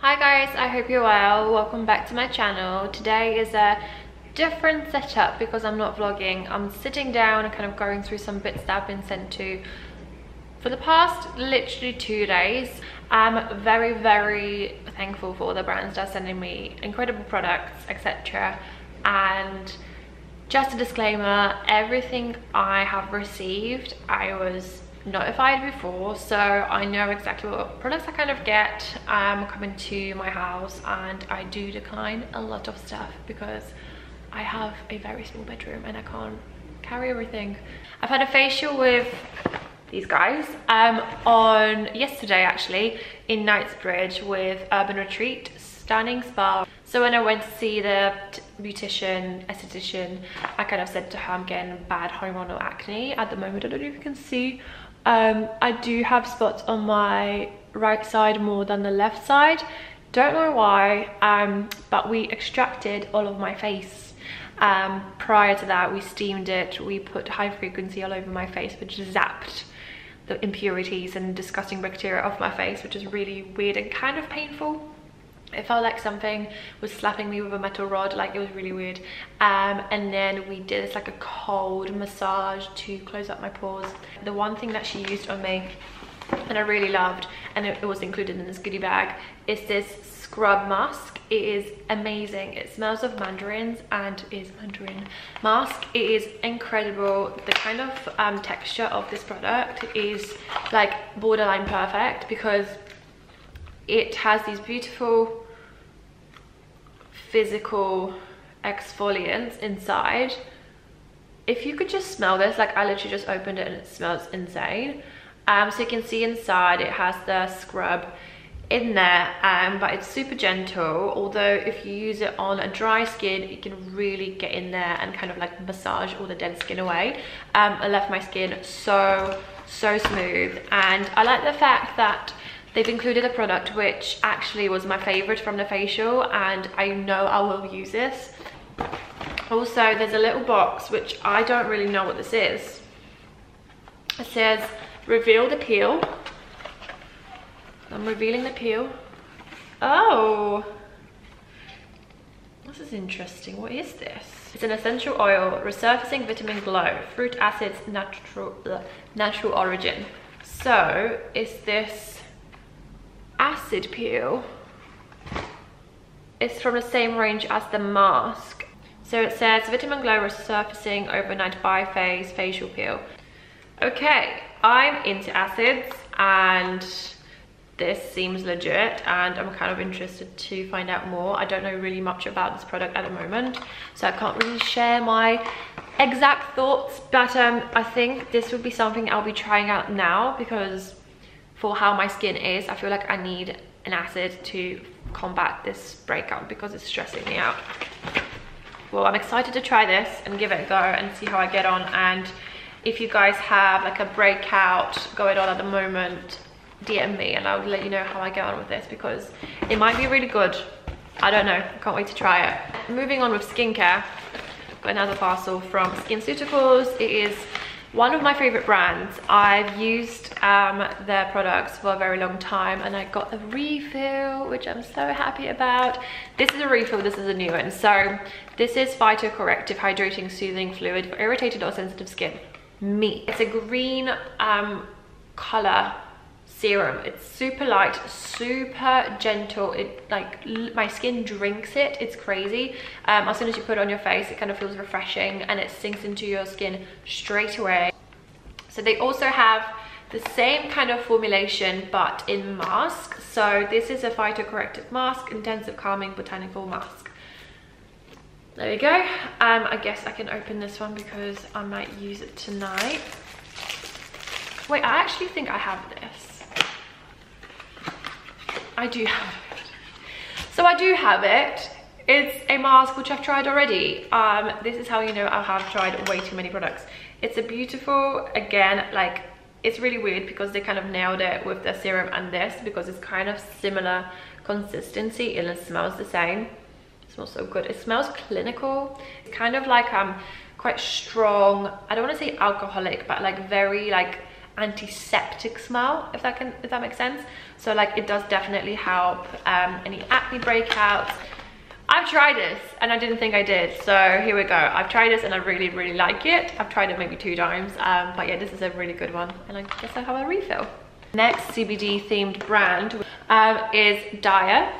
Hi guys, I hope you're well. Welcome back to my channel. Today is a different setup because I'm not vlogging. I'm sitting down and kind of going through some bits that I've been sent to for the past literally 2 days. I'm very thankful for all the brands that are sending me incredible products, etc. And just a disclaimer, everything I have received I was notified before, so I know exactly what products I kind of get coming to my house, and I do decline a lot of stuff because I have a very small bedroom and I can't carry everything. I've had a facial with these guys on yesterday actually in Knightsbridge with Urban Retreat, stunning spa. So when I went to see the beautician, esthetician, I kind of said to her I'm getting bad hormonal acne at the moment. I don't know if you can see. I do have spots on my right side more than the left side. Don't know why, but we extracted all of my face. Prior to that, we steamed it. We put high frequency all over my face, which zapped the impurities and disgusting bacteria off my face, which is really weird and kind of painful. It felt like something was slapping me with a metal rod, like it was really weird. And then we did this like a cold massage to close up my pores. The one thing that she used on me and I really loved, and it was included in this goodie bag, is this scrub mask. It is amazing. It smells of mandarins and is mandarin mask. It is incredible. The kind of texture of this product is like borderline perfect because it has these beautiful physical exfoliants inside. If you could just smell this, like I literally just opened it and it smells insane. So you can see inside it has the scrub in there, but it's super gentle. Although if you use it on a dry skin, it can really get in there and kind of like massage all the dead skin away. I left my skin so smooth, and I like the fact that they've included a product which actually was my favorite from the facial, and I know I will use this. Also, there's a little box which I don't really know what this is. It says reveal the peel. I'm revealing the peel. Oh, this is interesting. What is this? It's an essential oil, resurfacing vitamin glow, fruit acids, natural origin. So is this acid peel? It's from the same range as the mask. So it says vitamin glow resurfacing overnight bi-phase facial peel. Okay, I'm into acids and this seems legit, and I'm kind of interested to find out more. I don't know really much about this product at the moment, so I can't really share my exact thoughts, but I think this would be something I'll be trying out now because for how my skin is, I feel like I need an acid to combat this breakout because it's stressing me out. Well, I'm excited to try this and give it a go and see how I get on. And if you guys have like a breakout going on at the moment, DM me and I'll let you know how I get on with this because it might be really good. I don't know, I can't wait to try it. Moving on with skincare, got another parcel from SkinCeuticals. It is one of my favorite brands. I've used their products for a very long time, and I got a refill, which I'm so happy about. This is a refill, this is a new one. So this is phytocorrective hydrating soothing fluid for irritated or sensitive skin. It's a green color serum. It's super light, super gentle. It like my skin drinks it. It's crazy. As soon as you put it on your face, it kind of feels refreshing and it sinks into your skin straight away. So they also have the same kind of formulation but in mask. So this is a phytocorrective mask, intensive calming botanical mask. There you go. I guess I can open this one because I might use it tonight. Wait, I actually think I have this. I do have it. So I do have it. It's a mask which I've tried already. This is how you know I have tried way too many products. It's a beautiful, again, like it's really weird because they kind of nailed it with the serum and this because it's kind of similar consistency and it smells the same. It smells so good. It smells clinical. It's kind of like quite strong. I don't want to say alcoholic, but like very like antiseptic smell, if that makes sense. So like it does definitely help any acne breakouts. I've tried this and I didn't think I did, so here we go. I've tried this and I really like it. I've tried it maybe 2 times, but yeah, this is a really good one, and I guess I'll have a refill. Next CBD themed brand is Dyer.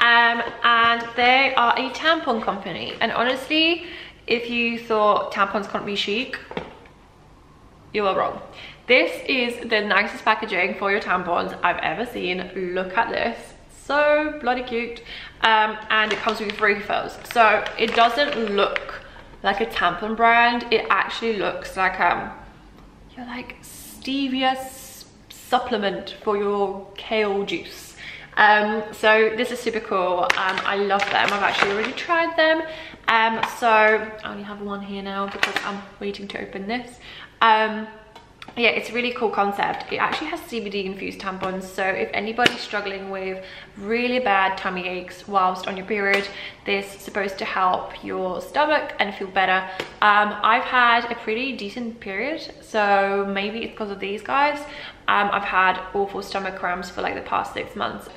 And they are a tampon company, and honestly, if you thought tampons can't be chic, you are wrong. This is the nicest packaging for your tampons I've ever seen. Look at this, so bloody cute. And it comes with refills, so it doesn't look like a tampon brand. It actually looks like your like stevia supplement for your kale juice. So this is super cool. I love them. I've actually already tried them. So I only have one here now because I'm waiting to open this. Yeah, it's a really cool concept. It actually has CBD infused tampons, so if anybody's struggling with really bad tummy aches whilst on your period, this is supposed to help your stomach and feel better. I've had a pretty decent period, so maybe it's because of these guys. I've had awful stomach cramps for like the past 6 months,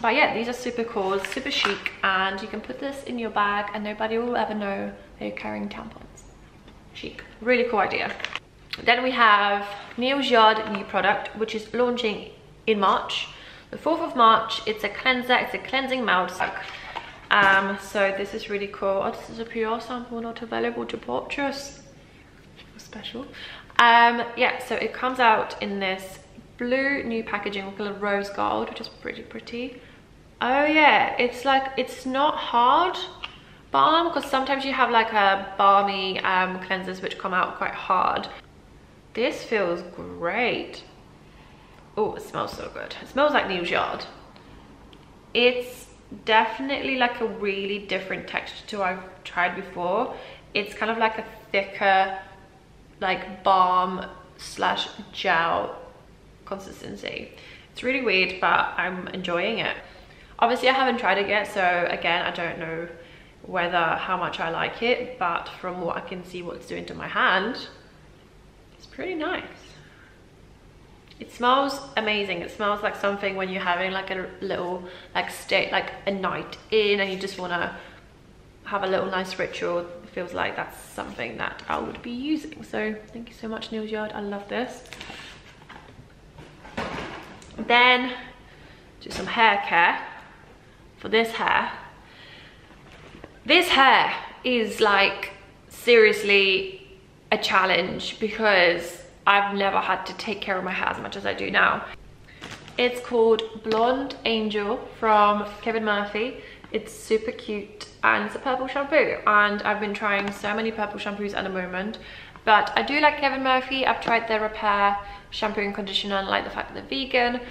but yeah, these are super cool, super chic, and you can put this in your bag and nobody will ever know that you're carrying tampons. Chic, really cool idea. Then we have Neals new product, which is launching in March, the 4th of March. It's a cleanser, it's a cleansing mouth soak. So this is really cool. Oh, this is a PR sample, not available to purchase. Special. Yeah, so it comes out in this blue new packaging with a little rose gold, which is pretty. Oh yeah, it's like, it's not hard balm, because sometimes you have like a balmy cleansers which come out quite hard. This feels great. Oh, it smells so good. It smells like Neals Yard. It's definitely like a really different texture to what I've tried before. It's kind of like a thicker, like balm slash gel consistency. It's really weird, but I'm enjoying it. Obviously I haven't tried it yet, so again, I don't know how much I like it, but from what I can see what it's doing to my hand, it's pretty nice. It smells amazing. It smells like something when you're having like a little like like a night in and you just want to have a little nice ritual. It feels like that's something that I would be using. So thank you so much, Neals Yard. I love this. Then do some hair care for this hair. This hair is like seriously a challenge because I've never had to take care of my hair as much as I do now. It's called Blonde Angel from Kevin Murphy. It's super cute and it's a purple shampoo, and I've been trying so many purple shampoos at the moment, but I do like Kevin Murphy. I've tried their Repair shampoo and conditioner and I like the fact that they're vegan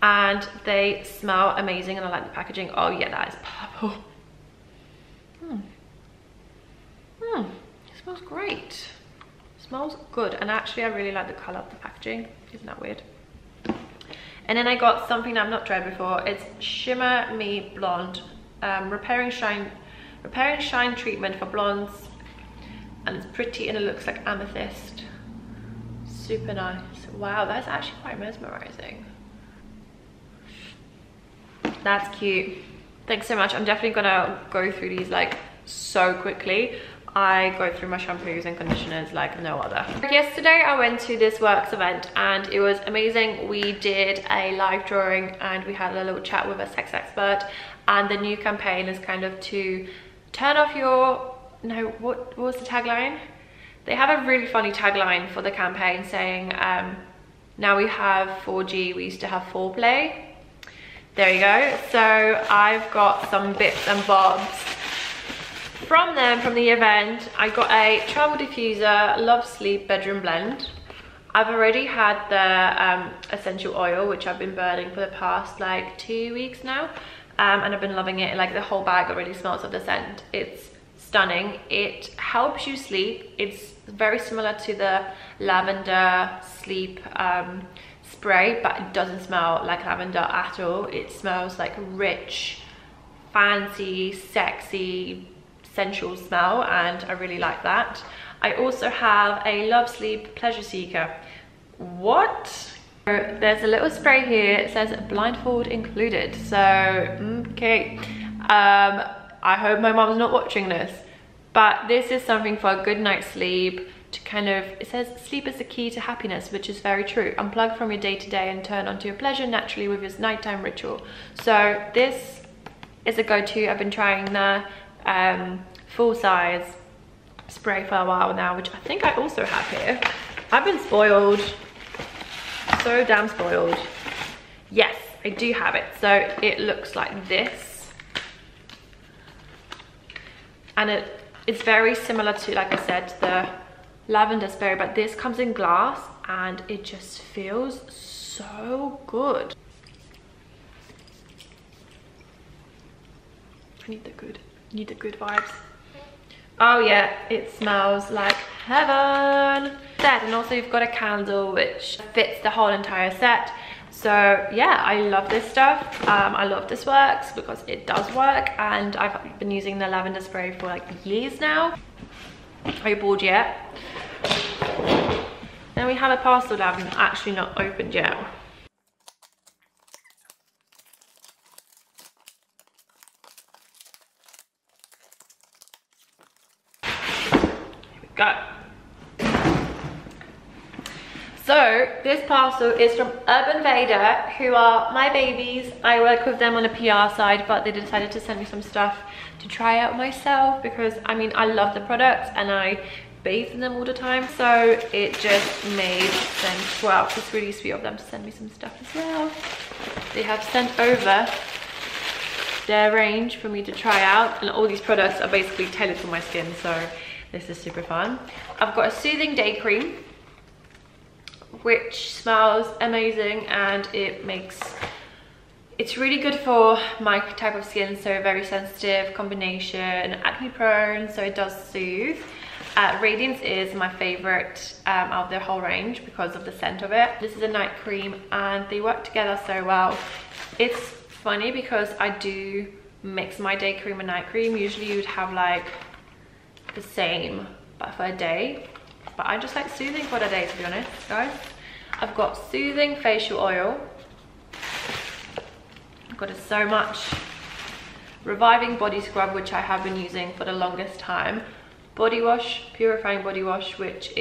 and they smell amazing, and I like the packaging. Oh yeah, that is purple. It smells great. Smells good, and actually I really like the color of the packaging. Isn't that weird? And then I got something I've not tried before. It's Shimmer Me Blonde repairing shine treatment for blondes, and it's pretty and it looks like amethyst. Super nice. Wow, that's actually quite mesmerizing. That's cute. Thanks so much. I'm definitely gonna go through these like so quickly. I go through my shampoos and conditioners like no other. Yesterday I went to this works event and it was amazing. We did a live drawing and we had a little chat with a sex expert, and the new campaign is kind of to turn off your, no, what was the tagline? They have a really funny tagline for the campaign saying, now we have 4G, we used to have foreplay. There you go. So I've got some bits and bobs from them, from the event. I got a travel diffuser, Love Sleep Bedroom Blend. I've already had the essential oil, which I've been burning for the past like 2 weeks now, and I've been loving it. Like the whole bag already smells of the scent. It's stunning. It helps you sleep. It's very similar to the lavender sleep spray, but it doesn't smell like lavender at all. It smells like rich, fancy, sexy, sensual smell, and I really like that. I also have a Love Sleep Pleasure Seeker, What? So there's a little spray here. It says blindfold included. So, okay. I hope my mom's not watching this. But this is something for a good night's sleep. To kind of, it says sleep is the key to happiness, which is very true. Unplug from your day-to-day and turn onto your pleasure naturally with your nighttime ritual. So this is a go-to. I've been trying the full-size spray for a while now, which I think I also have here. I've been spoiled, so damn spoiled. Yes, I do have it. So it looks like this, and it's very similar to, like I said, the lavender spray, but this comes in glass and it just feels so good. I need the good vibes. Oh yeah, it smells like heaven. And also you've got a candle which fits the whole entire set. So yeah, I love this stuff. I love this works because it does work, and I've been using the lavender spray for like years now. Are you bored yet? Then we have a parcel that I've actually not opened yet. Here we go. So this parcel is from Urban Vader, who are my babies. I work with them on a PR side, but they decided to send me some stuff to try out myself because, I mean, I love the products and I bathe in them all the time, so it just made sense. Wow, it's really sweet of them to send me some stuff as well. They have sent over their range for me to try out, and all these products are basically tailored for my skin, so this is super fun. I've got a soothing day cream which smells amazing, and it's really good for my type of skin, so very sensitive, combination, acne prone, so it does soothe. Radiance is my favorite out of the whole range because of the scent of it. This is a night cream and they work together so well. It's funny because I do mix my day cream and night cream. Usually you'd have like the same but for a day, but I just like soothing for the day, to be honest, guys. I've got soothing facial oil. I've got a So Much reviving body scrub, which I have been using for the longest time. Body wash, purifying body wash, which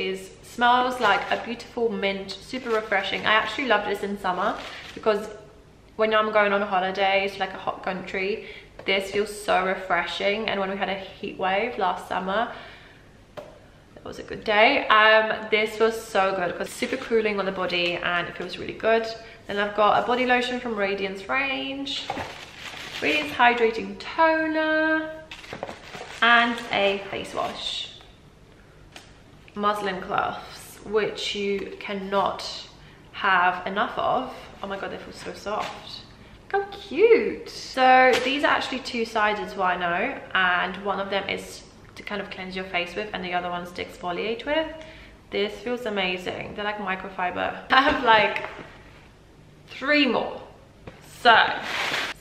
smells like a beautiful mint, super refreshing. I actually love this in summer because when I'm going on a holiday to like a hot country, this feels so refreshing. And when we had a heat wave last summer, it was a good day. This was so good because it's super cooling on the body and it feels really good. Then I've got a body lotion from Radiance range, Radiance hydrating toner, and a face wash. Muslin cloths, which you cannot have enough of. Oh my god, they feel so soft. Look how cute. So these are actually two sizes, what I know, and one of them is to kind of cleanse your face with and the other one's to exfoliate with. This feels amazing. They're like microfiber. I have like 3 more. So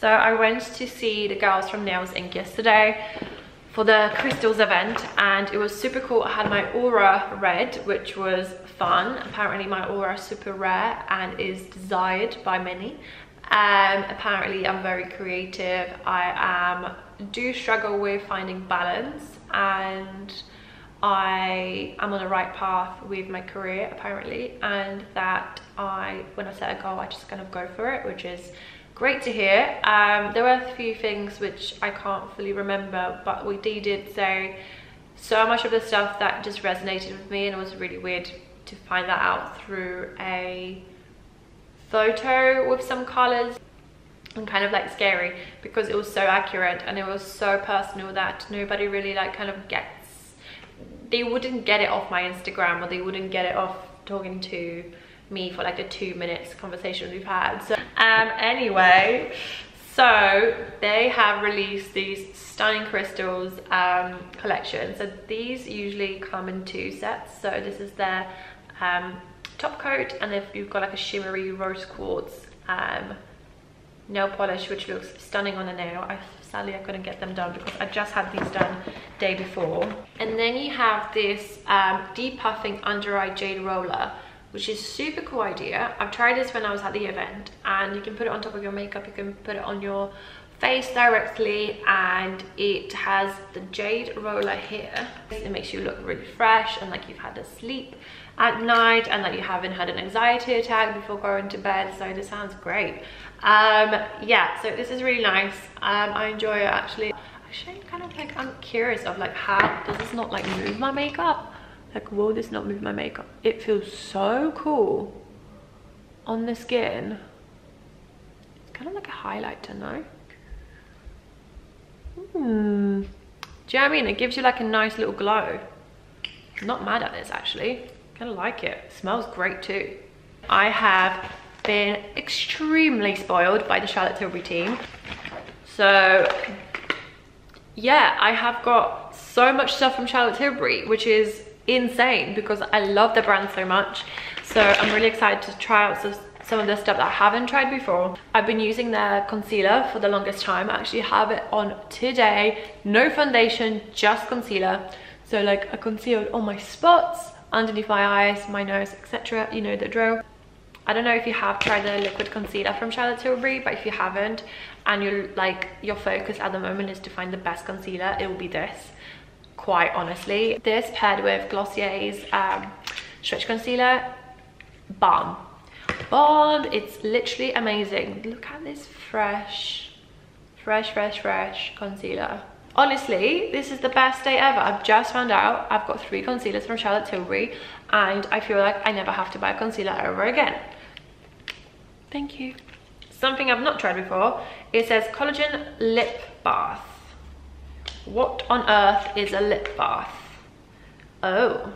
I went to see the girls from Neals Inc. yesterday for the crystals event, and it was super cool. I had my aura red, which was fun. Apparently my aura is super rare and is desired by many. Apparently I'm very creative. I do struggle with finding balance, and I am on the right path with my career apparently, and that when I set a goal, I just kind of go for it, which is great to hear. There were a few things which I can't fully remember, but they did say so much of the stuff that just resonated with me, and it was really weird to find that out through a photo with some colors, and kind of like scary because it was so accurate and it was so personal that nobody really like kind of they wouldn't get it off my Instagram, or they wouldn't get it off talking to me for like the 2 minutes conversation we've had. So anyway, so they have released these stunning crystals collection. So these usually come in 2 sets. So this is their top coat, and if you've got like a shimmery rose quartz nail polish, which looks stunning on the nail. Sadly I couldn't get them done because I just had these done the day before. And then you have this depuffing under eye jade roller, which is a super cool idea. I've tried this when I was at the event, and you can put it on top of your makeup, you can put it on your face directly, and it has the jade roller here. It makes you look really fresh and like you've had a sleep at night and that you haven't had an anxiety attack before going to bed. So this sounds great. Yeah, so this is really nice. I enjoy it actually. Kind of like, I'm curious of like, how does this not like move my makeup? Like, will this not move my makeup? It feels so cool on the skin. It's kind of like a highlighter, no? Do you know what I mean? It gives you like a nice little glow. I'm not mad at this actually. Kind of like it. It smells great too. I have been extremely spoiled by the Charlotte Tilbury team. So yeah, I have got so much stuff from Charlotte Tilbury, which is insane because I love the brand so much. So I'm really excited to try out some of the stuff that I haven't tried before. I've been using their concealer for the longest time. I actually have it on today. No foundation, just concealer. So like, I concealed all my spots underneath my eyes, my nose, etc. You know the drill. I don't know if you have tried the liquid concealer from Charlotte Tilbury, but if you haven't and you're like, your focus at the moment is to find the best concealer, it will be this, quite honestly. This paired with Glossier's stretch concealer, bomb. It's literally amazing. Look at this fresh concealer. Honestly, this is the best day ever. I've just found out I've got 3 concealers from Charlotte Tilbury, and I feel like I never have to buy a concealer ever again. Thank you. Something I've not tried before, it says collagen lip bath. What on earth is a lip bath? Oh,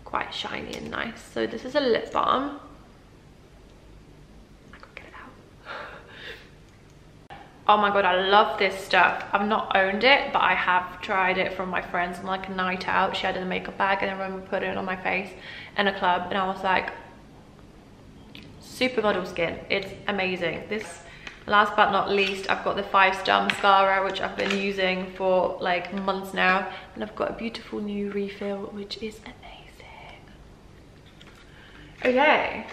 quite shiny and nice. So this is a lip balm. I can't get it out. Oh my god, I love this stuff. I've not owned it, but I have tried it from my friends on like a night out. She had it in a makeup bag, and I remember putting it on my face in a club, and I was like, supermodel skin. It's amazing. This, last but not least, I've got the 5-star mascara, which I've been using for like months now, and I've got a beautiful new refill, which is amazing. Okay,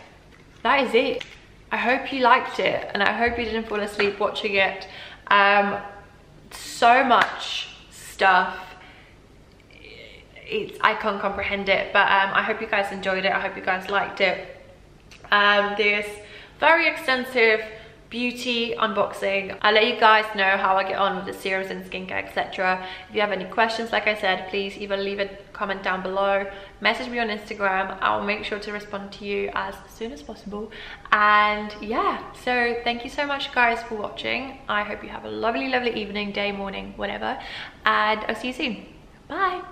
that is it. I hope you liked it, and I hope you didn't fall asleep watching it. So much stuff, I can't comprehend it, but I hope you guys enjoyed it. I hope you guys liked it. This very extensive beauty unboxing. I'll let you guys know how I get on with the serums and skincare, etc. If you have any questions, like I said, please either leave a comment down below, message me on Instagram. I'll make sure to respond to you as soon as possible. And yeah, so thank you so much guys for watching. I hope you have a lovely evening, day, morning, whatever, and I'll see you soon. Bye.